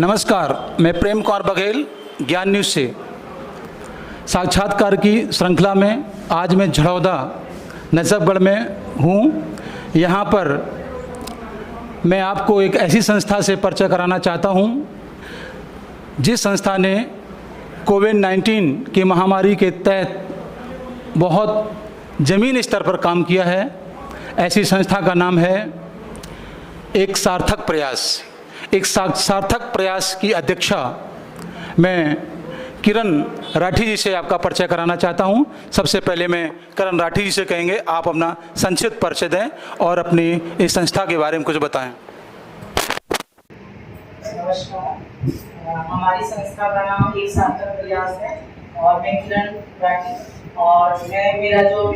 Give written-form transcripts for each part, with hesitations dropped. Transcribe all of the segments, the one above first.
नमस्कार, मैं प्रेम कुमार बघेल ज्ञान न्यूज़ से साक्षात्कार की श्रृंखला में आज मैं झड़ौदा नजफगढ़ में हूँ। यहाँ पर मैं आपको एक ऐसी संस्था से परिचय कराना चाहता हूँ जिस संस्था ने कोविड-19 की महामारी के तहत बहुत ज़मीनी स्तर पर काम किया है। ऐसी संस्था का नाम है एक सार्थक प्रयास। एक सार्थक प्रयास की अध्यक्षा मैं किरण राठी जी से आपका परिचय कराना चाहता हूं। सबसे पहले मैं किरण राठी जी से कहेंगे आप अपना संक्षिप्त परिचय दें और अपनी इस संस्था के बारे में कुछ बताएं। नमस्कार, हमारी संस्था का नाम एक सार्थक प्रयास है और मैं किरण राठी और मेरा जो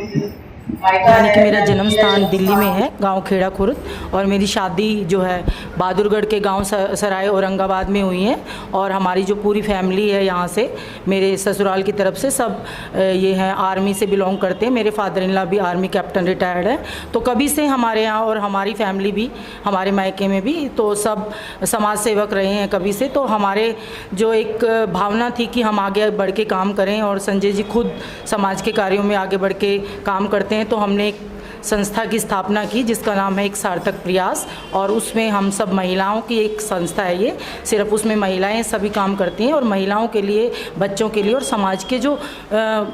मेरा जन्म स्थान दिल्ली में है, गांव खेड़ा खुर्द, और मेरी शादी जो है बहादुरगढ़ के गांव सराय औरंगाबाद में हुई है। और हमारी जो पूरी फैमिली है यहाँ से, मेरे ससुराल की तरफ से सब ये हैं आर्मी से बिलोंग करते हैं। मेरे फादर इन लॉ भी आर्मी कैप्टन रिटायर्ड है। तो कभी से हमारे यहाँ और हमारी फैमिली भी, हमारे मायके में भी तो सब समाज सेवक रहे हैं कभी से। तो हमारे जो एक भावना थी कि हम आगे बढ़ के काम करें, और संजय जी खुद समाज के कार्यों में आगे बढ़ के काम करते हैं, तो हमने एक संस्था की स्थापना की जिसका नाम है एक सार्थक प्रयास। और उसमें हम सब महिलाओं की एक संस्था है। ये सिर्फ उसमें महिलाएं सभी काम करती हैं, और महिलाओं के लिए, बच्चों के लिए और समाज के जो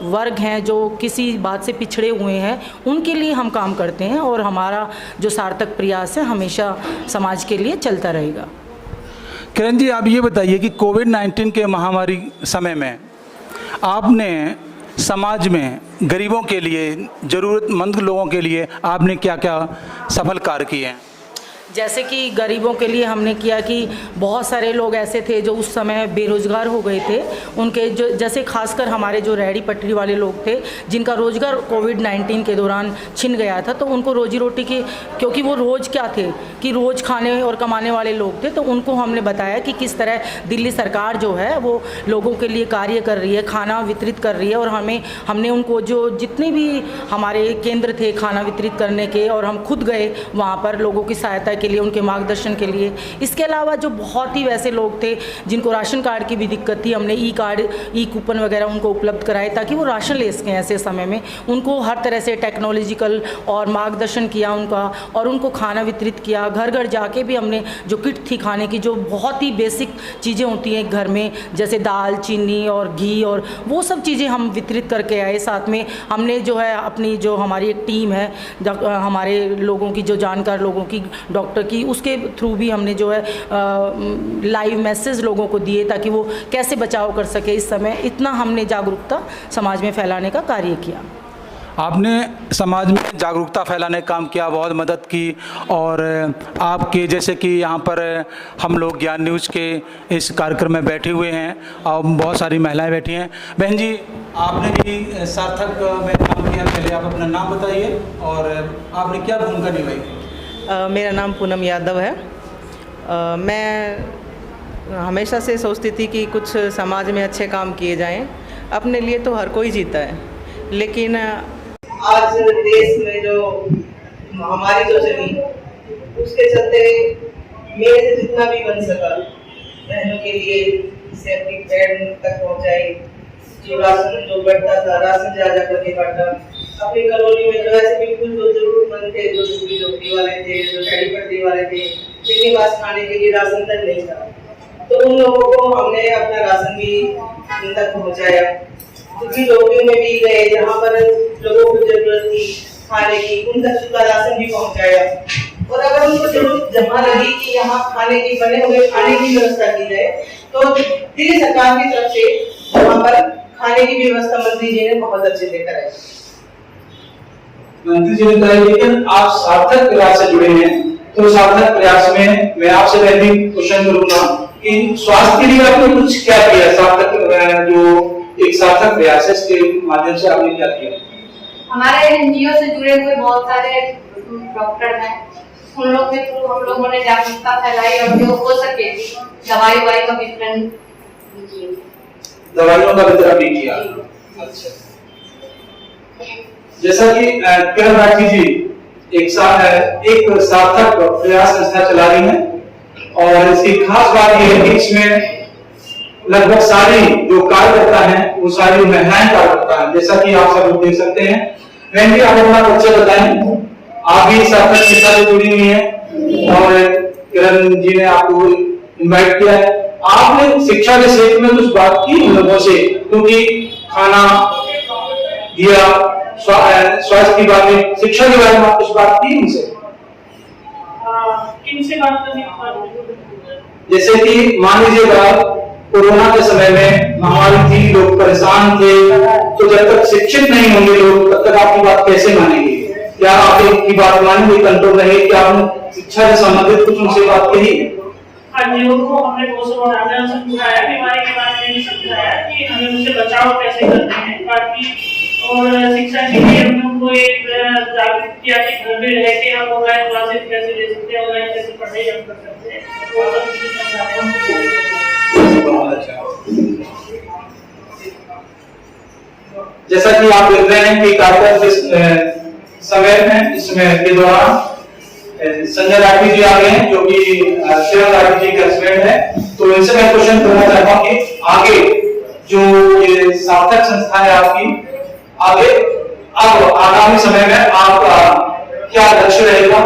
वर्ग हैं जो किसी बात से पिछड़े हुए हैं उनके लिए हम काम करते हैं। और हमारा जो सार्थक प्रयास है हमेशा समाज के लिए चलता रहेगा। किरण जी, आप ये बताइए कि कोविड-19 के महामारी समय में आपने समाज में गरीबों के लिए, ज़रूरतमंद लोगों के लिए आपने क्या क्या सफल कार्य किए हैं? जैसे कि गरीबों के लिए हमने किया कि बहुत सारे लोग ऐसे थे जो उस समय बेरोज़गार हो गए थे। उनके जो, जैसे खासकर हमारे जो रेहड़ी पटरी वाले लोग थे जिनका रोज़गार कोविड-19 के दौरान छिन गया था, तो उनको रोजी रोटी की, क्योंकि वो रोज़ क्या थे कि रोज़ खाने और कमाने वाले लोग थे, तो उनको हमने बताया कि किस तरह दिल्ली सरकार जो है वो लोगों के लिए कार्य कर रही है, खाना वितरित कर रही है। और हमने उनको जो जितने भी हमारे केंद्र थे खाना वितरित करने के, और हम खुद गए वहाँ पर लोगों की सहायता के लिए, उनके मार्गदर्शन के लिए। इसके अलावा जो बहुत ही वैसे लोग थे जिनको राशन कार्ड की भी दिक्कत थी, हमने ई कार्ड, ई कूपन वगैरह उनको उपलब्ध कराए ताकि वो राशन ले सकें ऐसे समय में। उनको हर तरह से टेक्नोलॉजिकल और मार्गदर्शन किया उनका, और उनको खाना वितरित किया। घर घर जाके भी हमने जो किट थी खाने की, जो बहुत ही बेसिक चीज़ें होती हैं घर में, जैसे दाल, चीनी और घी, और वो सब चीज़ें हम वितरित करके आए। साथ में हमने जो है अपनी जो हमारी एक टीम है हमारे लोगों की, जो जानकार लोगों की, डॉक्टर की, उसके थ्रू भी हमने जो है लाइव मैसेज लोगों को दिए ताकि वो कैसे बचाव कर सके इस समय। इतना हमने जागरूकता समाज में फैलाने का कार्य किया। आपने समाज में जागरूकता फैलाने का काम किया, बहुत मदद की। और आपके जैसे कि यहाँ पर हम लोग ज्ञान न्यूज़ के इस कार्यक्रम में बैठे हुए हैं और बहुत सारी महिलाएं बैठी हैं। बहन जी, आपने भी सार्थक में काम किया, पहले आप अपना नाम बताइए और आपने क्या भूमिका निभाई? मेरा नाम पूनम यादव है। मैं हमेशा से सोचती थी कि कुछ समाज में अच्छे काम किए जाएं। अपने लिए तो हर कोई जीता है, लेकिन आज देश में जो महामारी जो चली उसके चलते मेरे से जितना भी बन सका बहनों के लिए सेफ्टी पैड तक पहुँचाई। जो राशन जो बढ़ता था, राशन जा करके बढ़ता। अपनी कॉलोनी में जो ऐसे बिल्कुल जो जरूरतमंद थे, जो झुग्गी झोपड़ी वाले थे, जो रेहड़ी पटरी वाले थे, जिनके पास खाने के लिए राशन तक नहीं था, तो उन लोगों को हमने अपना राशन भी उन तक पहुँचाया। झुग्गी झोपड़ियों में भी गए जहाँ पर लोगों को जरूरत थी खाने की, उन तक उसका राशन भी पहुँचाया। और अगर उनको जरूरत जमा लगी कि यहाँ खाने की, बने हुए खाने की व्यवस्था की जाए, तो दिल्ली सरकार की तरफ से वहाँ पर खाने की व्यवस्था मंत्री जी ने बहुत अच्छे से कराई। मंत्री जी ने बताया, लेकिन आप सार्थक प्रयास से जुड़े हैं, तो सार्थक प्रयास में मैं आपसे पहले क्वेश्चन करूंगा कि स्वास्थ्य के लिए आपने कुछ क्या किया? सार्थक जो एक सार्थक प्रयास है, इसके माध्यम से आपने क्या किया? हमारे एनजीओ से जुड़े हुए बहुत सारे डॉक्टर हैं, उन लोग के थ्रू हम लोगों ने जागरूकता फैलाई और जो हो सके दवाई का वितरण किया। दवाइयों का वितरण भी किया। अच्छा, जैसा कि किरण राठी जी एक सार्थक प्रयास संस्था चला रही हैं, और इसकी खास बात यह है कि इसमें लगभग सारी जो कार्यकर्ता हैं वो सारी महिलाएं कार्यकर्ता हैं, जैसा कि आप सब लोग देख सकते हैं। मैं भी आप अपना परिचय बताएं। आप भी सार्थक शिक्षा से जुड़ी हुई हैं और किरण जी ने आपको इनवाइट किया है। आपने शिक्षा के क्षेत्र में कुछ बात की उन लोगों से, क्योंकि खाना दिया, स्वास्थ्य की बात में, शिक्षा के बारे में आप कुछ बात की उनसे? किनसे बात करने की बात? जैसे कि मान लीजिएगा कोरोना के समय में महामारी थी, लोग परेशान थे, तो जब तक शिक्षित नहीं होंगे लोग तब तक आपकी बात कैसे मानेंगे? क्या आप की बात मानेंगे? कंट्रोल रहेगी? क्या आपने शिक्षा से संबंधित कुछ उनसे बात कही? हाँ जी, उनको हमने बहुत समझाया, बीमारी के बारे में समझाया कि हमें उससे बचाव कैसे करते हैं बाकी, और शिक्षा के लिए हमने उनको एक जागरूक किया कि घर में रह के हम ऑनलाइन क्लासेस कैसे ले सकते हैं, ऑनलाइन कैसे पढ़ाई हम कर सकते हैं, वो सब चीजें समझाया। जैसा कि आप देख रहे हैं कि कार्यक्रम समय में इसमें के दौरान संजय राठी जी आ गए हैं, जो कि किरण राठी जी के हस्बैंड है। तो इनसे मैं क्वेश्चन करना चाहता हूँ कि आगे जो ये सार्थक संस्था है आपकी, आगे अब आगामी समय में आपका क्या लक्ष्य रहेगा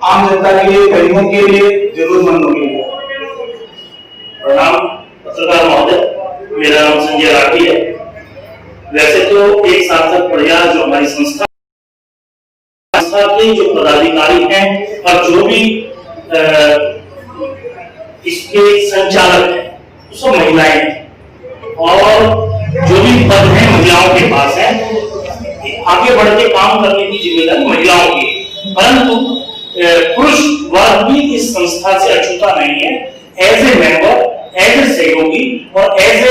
आम जनता के लिए, गरीबों के लिए, जरूरतमंदों के लिए? प्रणाम पत्रकार महोदय, मेरा नाम संजय राठी है। वैसे तो एक सार्थक प्रयास जो हमारी संस्था के जो पदाधिकारी हैं और जो भी इसके संचालक हैं सब महिलाएं हैं, और जो भी पद हैं महिलाओं के पास है। आगे बढ़ के काम करने की जिम्मेदारी महिलाओं की, परंतु पुरुष वर्ग भी इस संस्था से अछूता नहीं है। As a member, as a सहयोगी और एज ए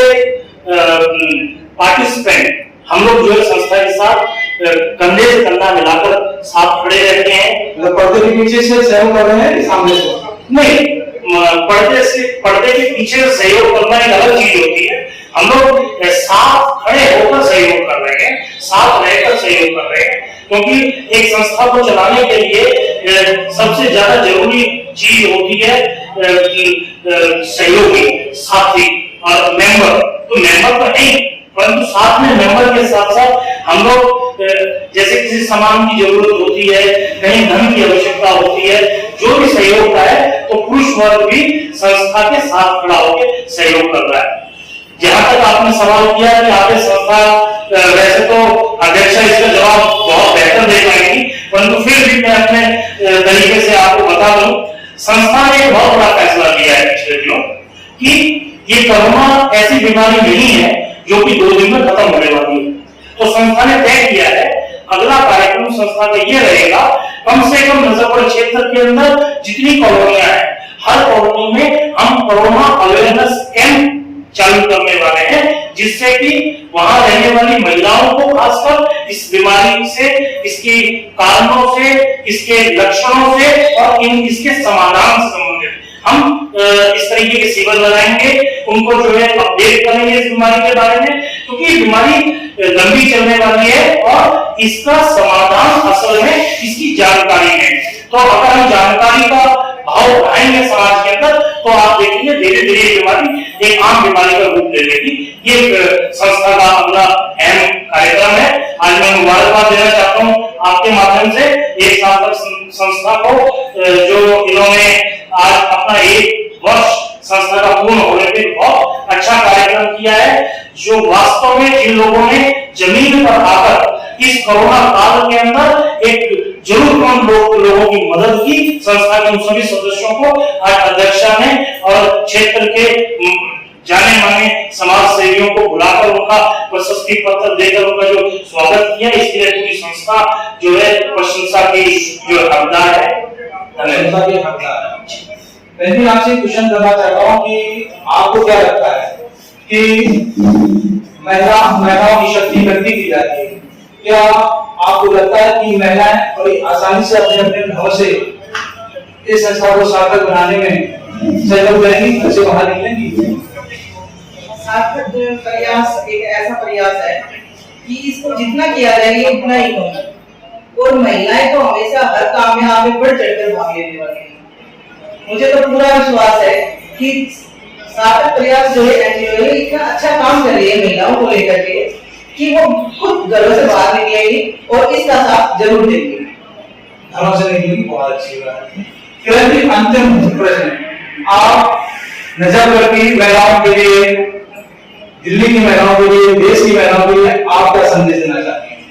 पार्टिसिपेंट हम लोग जो है संस्था के साथ कंधे से कंधा मिलाकर साथ खड़े रहते हैं। पर्दे के पीछे से सहयोग कर रहे हैं, सामने से नहीं, पर्दे के पीछे सहयोग करना एक अलग चीज होती है। हम लोग साथ खड़े होकर सहयोग कर रहे हैं, साथ रहकर सहयोग कर रहे हैं, क्योंकि एक संस्था को चलाने के लिए सबसे ज्यादा जरूरी चीज होती है सहयोगी, साथी और मेंबर। तो मेंबर तो नहीं, परंतु साथ में मेंबर के साथ साथ हम लोग जैसे किसी सामान की जरूरत होती है, कहीं धन की आवश्यकता होती है, जो भी सहयोग का है, तो पुरुष वर्ग भी संस्था के साथ खड़ा होकर सहयोग कर रहा है। जहां तक आपने सवाल किया कि आपने संस्था, वैसे तो अध्यक्षा इसका जवाब बहुत बेहतर दे पाएगी, परंतु फिर भी मैं अपने तरीके से आपको बता दूं, संस्था ने एक बहुत बड़ा फैसला लिया है पिछले दिनों कि ये कोरोना ऐसी बीमारी नहीं है जो कि 2 दिन में खत्म होने वाली है। तो संस्था ने तय किया है अगला कार्यक्रम संस्था का ये रहेगा, कम से कम नजफगढ़ क्षेत्र के अंदर जितनी कॉलोनियां हैं, हर कॉलोनी में हम कोरोना अवेयरनेस कैंप चालू करने वाले हैं, जिससे कि वहां रहने वाली महिलाओं को खासकर इस बीमारी से, इसकी कारणों से, इसके लक्षणों से और इसके समाधान से संबंधित हम इस तरीके के शिविर लगाएंगे, उनको जो है अपडेट करेंगे इस बीमारी के बारे में, क्योंकि बीमारी लंबी चलने वाली है और इसका समाधान असल में इसकी जानकारी है। तो अगर हम जानकारी का भाव बढ़ाएंगे समाज के अंदर, तो आप देखेंगे धीरे धीरे बीमारी एक आम बीमारी का रूप ले लेगी। ये संस्था का अगला अहम कार्यक्रम है। आज मैं मुबारकबाद देना चाहता हूँ आपके माध्यम से एक सार्थक संस्था को, जो इन्होंने आज अपना 1 वर्ष संस्था का पूर्ण होने पे बहुत अच्छा कार्यक्रम किया है, जो वास्तव में जिन लोगों ने जमीन पर आकर इस कोरोना काल के अंदर एक जरूरतमंद लोगों की मदद की, संस्था के उन सभी सदस्यों को आज अध्यक्षा ने और क्षेत्र के जाने माने समाज सेवियों को बुलाकर उनका प्रशस्ति पत्र देकर उनका जो स्वागत किया, इसके लिए पूरी संस्था जो है प्रशंसा की जो हकदार है। मैं भी आपसे क्वेश्चन करना चाहता हूँ कि आपको क्या लगता है कि महिलाओं की शक्ति वृद्धि की जाती है? क्या आपको लगता है कि महिलाएं बड़ी आसानी से अपने अपने घरों से इस संस्था को सार्थक बनाने में सहयोग करेंगी, घर से बाहर निकलेंगी? सार्थक प्रयास एक ऐसा प्रयास है कि इसको जितना किया जाएगा उतना ही कम, और महिलाएं तो हमेशा हर काम में आगे बढ़ चढ़कर भाग लेने वाली हैं। मुझे तो पूरा विश्वास है कि सार्थक प्रयास जो है एनजीओ है इतना अच्छा काम कर रही है महिलाओं को लेकर के कि वो खुद घरों से बाहर निकलेगी और इसका साथ जरूर देंगी। घरों से निकलेगी, बहुत अच्छी बात है। किरण जी, अंतिम प्रश्न, आप नजफगढ़ की महिलाओं के लिए, दिल्ली की महिलाओं के लिए, देश की महिलाओं के लिए आप क्या संदेश देना चाहती हैं?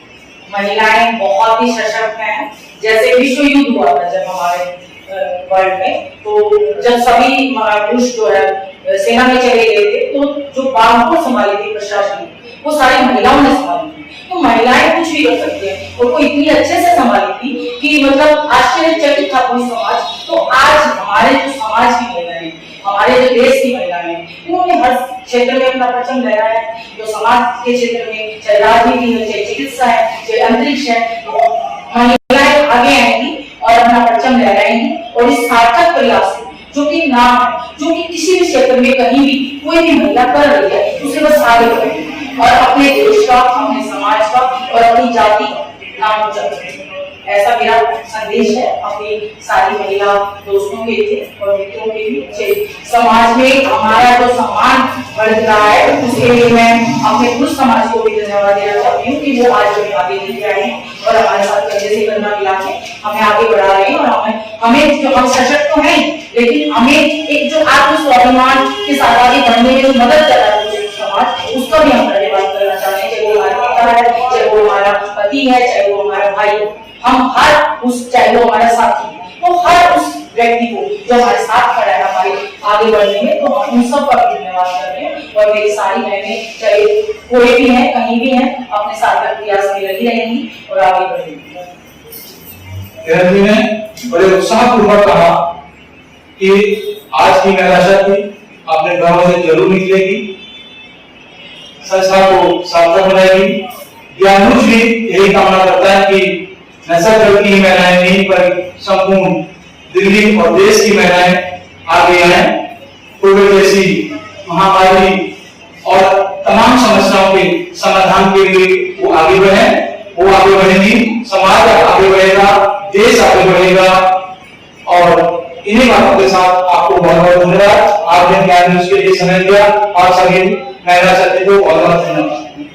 महिलाएं बहुत ही सशक्त हैं। जैसे विश्व युद्ध हुआ था जब हमारे वर्ल्ड में, तो जब सभी पुरुष जो है सेना में चले गए थे, तो जो बाग को संभाली थी प्रशासन वो सारी महिलाओं ने संभाली थी। तो महिलाएं कुछ भी कर सकती हैं और वो इतनी अच्छे से संभाली थी कि मतलब आश्चर्यचकित था पूरी समाज। तो आज हमारे जो समाज की महिलाएं, हमारे जो देश की महिलाएं, इन्होंने हर क्षेत्र में अपना परचम लहराया है। जो समाज के क्षेत्र में, चाहे राजनीति है, चाहे चिकित्सा है, चाहे अंतरिक्ष है, महिलाएं आगे आएंगी और अपना परचम लहराएंगी। और इस सार्थक प्रयास को जो कि नाम है, जो कि किसी भी क्षेत्र में कहीं भी कोई भी महिला कर रही है, उसे बस आगे बढ़े और अपने देश का, अपने समाज का और अपनी जाति का नाम ऊंचा करे। ऐसा मेरा संदेश है अपनी सारी महिला दोस्तों के लिए और मित्रों के लिए। समाज में हमारा जो सम्मान बढ़ रहा है, उसके लिए मैं अपने पुरुष समाज को भी धन्यवाद देना चाहती हूँ कि वो आज हमें आगे लेके आए हैं और हमारे साथ कंधे से कंधा मिला के हमें आगे बढ़ा रहे हैं। और हमें जो हम सशक्त तो हैं, लेकिन हमें एक जो आत्मस्वाभिमान के साथ आगे बढ़ने में जो मदद कर रहा है समाज, उसका भी हम धन्यवाद करना चाहते हैं। चाहे वो हमारा पिता है, चाहे वो हमारा पति है, चाहे वो हमारा भाई है, हम हर उस, चाहे वो हमारा साथी है, तो हर उस व्यक्ति को जो हमारे साथ खड़ा है हमारे आगे बढ़ने में, तो हम उन सब का भी धन्यवाद करते हैं। और मेरी सारी बहनें चाहे कोई भी है, कहीं भी है, अपने सार्थक प्रयास में लगी रहेंगी और आगे बढ़ेंगी। किरण जी ने बड़े उत्साहपूर्वक कहा कि आज की महिला शक्ति अपने घरों से जरूर निकलेगी, संस्था को सार्थक बनाएगी। ज्ञानुज भी यही कामना करता है कि नजफगढ़ की महिलाएं नहीं पर संपूर्ण दिल्ली और देश की महिलाएं आगे आए, कोविड जैसी महामारी और तमाम समस्याओं के समाधान के लिए वो आगे बढ़े, वो आगे बढ़ेंगी, समाज आगे बढ़ेगा, देश आगे बढ़ेगा। और इन्हीं बातों के साथ आपको बहुत बहुत धन्यवाद। आपने ज्ञान न्यूज के लिए समय दिया और सभी महिला शक्ति को बहुत बहुत धन्यवाद।